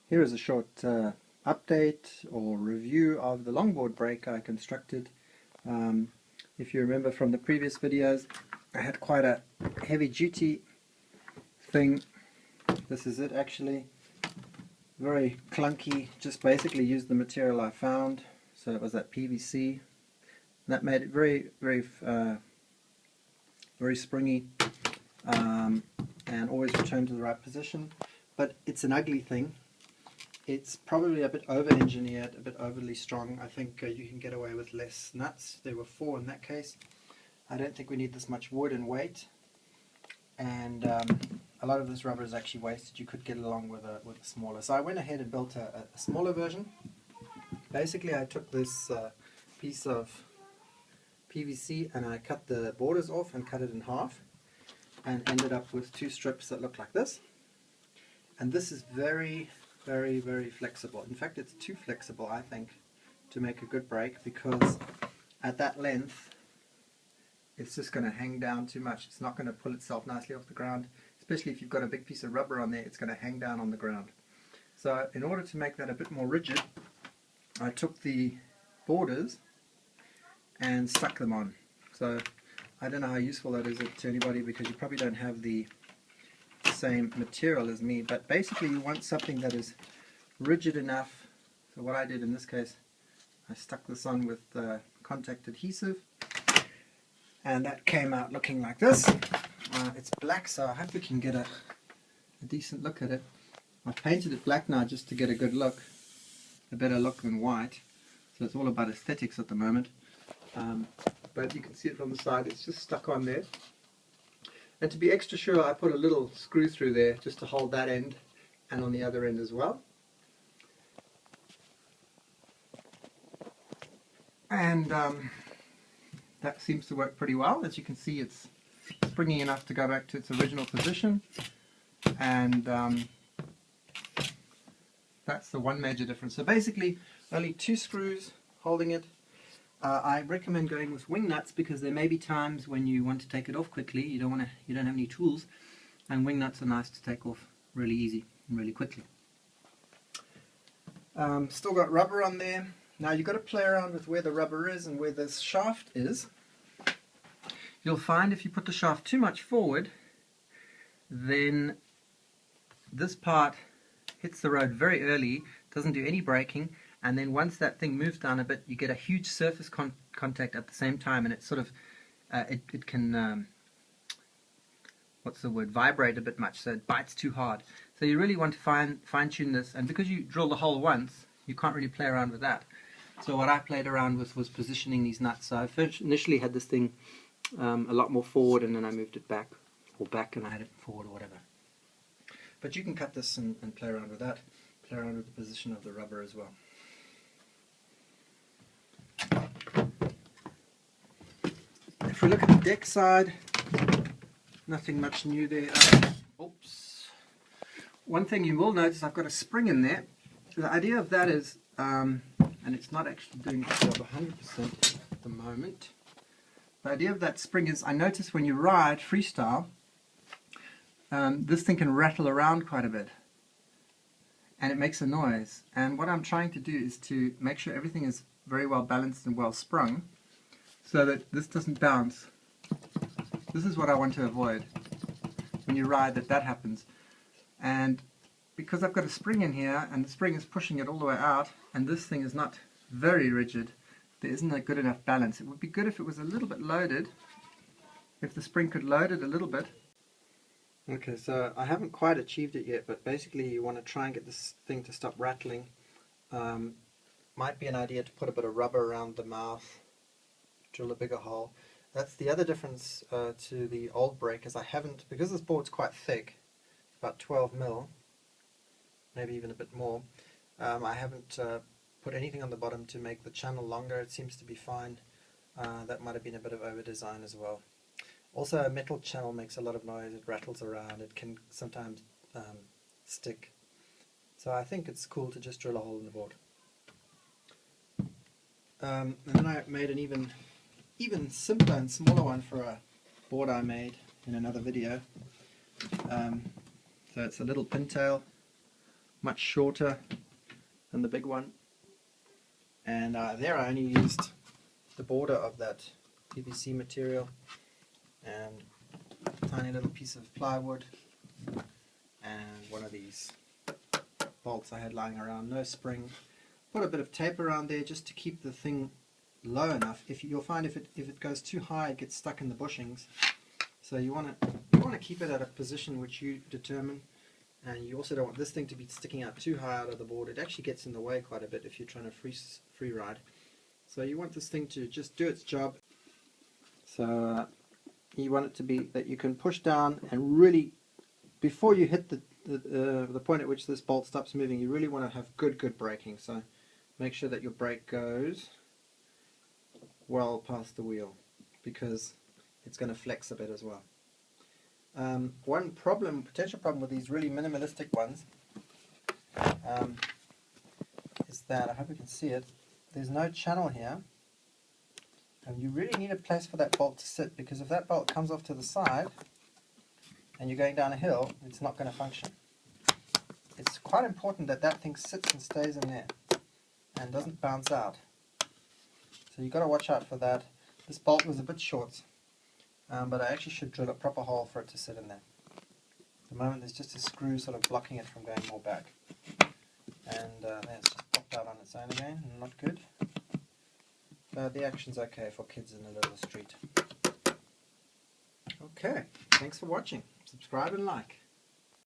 Here is a short update or review of the longboard brake I constructed. If you remember from the previous videos, I had quite a heavy duty thing. This is it actually. Very clunky, just basically used the material I found. So it was that PVC. That made it very springy and always returned to the right position. But it's an ugly thing. It's probably a bit over-engineered, a bit overly strong. I think you can get away with less nuts. There were 4 in that case. I don't think we need this much wood and weight. And a lot of this rubber is actually wasted. You could get along with a smaller. So I went ahead and built a smaller version. Basically, I took this piece of PVC and I cut the borders off and cut it in half, and ended up with 2 strips that look like this. And this is very flexible. In fact, it's too flexible, I think, to make a good brake, because at that length it's just going to hang down too much. It's not going to pull itself nicely off the ground, especially if you've got a big piece of rubber on there. It's going to hang down on the ground. So in order to make that a bit more rigid, I took the borders and stuck them on. So I don't know how useful that is to anybody, because you probably don't have the same material as me, but basically you want something that is rigid enough. So what I did in this case, I stuck this on with contact adhesive, and that came out looking like this. It's black, so I hope we can get a decent look at it. I've painted it black now just to get a good look, a better look than white. So it's all about aesthetics at the moment. But you can see it from the side, it's just stuck on there. And to be extra sure, I put a little screw through there just to hold that end, and on the other end as well. And that seems to work pretty well. As you can see, it's springy enough to go back to its original position. And that's the one major difference. So basically, only 2 screws holding it. I recommend going with wing nuts, because there may be times when you want to take it off quickly. You don't have any tools, and wing nuts are nice to take off really easy and really quickly. Still got rubber on there. Now you've got to play around with where the rubber is and where this shaft is. You'll find if you put the shaft too much forward, then this part hits the road very early, doesn't do any braking. And then once that thing moves down a bit, you get a huge surface contact at the same time, and it's sort of, it can, what's the word, vibrate a bit much, so it bites too hard. So you really want to fine tune this, and because you drill the hole once, you can't really play around with that. So what I played around with was positioning these nuts. So I initially had this thing a lot more forward, and then I moved it back, and I had it forward or whatever. But you can cut this and play around with that, play around with the position of the rubber as well. If we look at the deck side, nothing much new there. Oops. One thing you will notice, I've got a spring in there. The idea of that is, and it's not actually doing the job 100% at the moment. The idea of that spring is, I notice when you ride freestyle, this thing can rattle around quite a bit, and it makes a noise. And what I'm trying to do is to make sure everything is very well balanced and well sprung, so that this doesn't bounce. This is what I want to avoid when you ride, that happens. And because I've got a spring in here, and the spring is pushing it all the way out, and this thing is not very rigid, there isn't a good enough balance. It would be good if it was a little bit loaded, if the spring could load it a little bit. Okay, so I haven't quite achieved it yet, but basically you want to try and get this thing to stop rattling. Might be an idea to put a bit of rubber around the mouth, drill a bigger hole. That's the other difference to the old brake, is I haven't, because this board's quite thick, about 12 mil, maybe even a bit more, I haven't put anything on the bottom to make the channel longer. It seems to be fine. That might have been a bit of over-design as well. Also, a metal channel makes a lot of noise, it rattles around, it can sometimes stick. So I think it's cool to just drill a hole in the board. And then I made an even simpler and smaller one for a board I made in another video. So it's a little pintail much shorter than the big one. And there I only used the border of that PVC material and a tiny little piece of plywood and one of these bolts I had lying around, no spring. Put a bit of tape around there just to keep the thing low enough. You'll find if it goes too high, it gets stuck in the bushings. So you want to keep it at a position which you determine, and you also don't want this thing to be sticking out too high out of the board. It actually gets in the way quite a bit if you're trying to free ride. So you want this thing to just do its job. So you want it to be that you can push down and really, before you hit the point at which this bolt stops moving, you really want to have good braking. So make sure that your brake goes well past the wheel, because it's going to flex a bit as well. One potential problem with these really minimalistic ones is that, I hope you can see it, there's no channel here, and you really need a place for that bolt to sit, because if that bolt comes off to the side and you're going down a hill, it's not going to function. It's quite important that that thing sits and stays in there and doesn't bounce out. So you've got to watch out for that. This bolt was a bit short, but I actually should drill a proper hole for it to sit in there. At the moment there's just a screw sort of blocking it from going more back. And then it's just popped out on its own again, not good. But the action's okay for kids in the middle of the street. Okay, thanks for watching. Subscribe and like.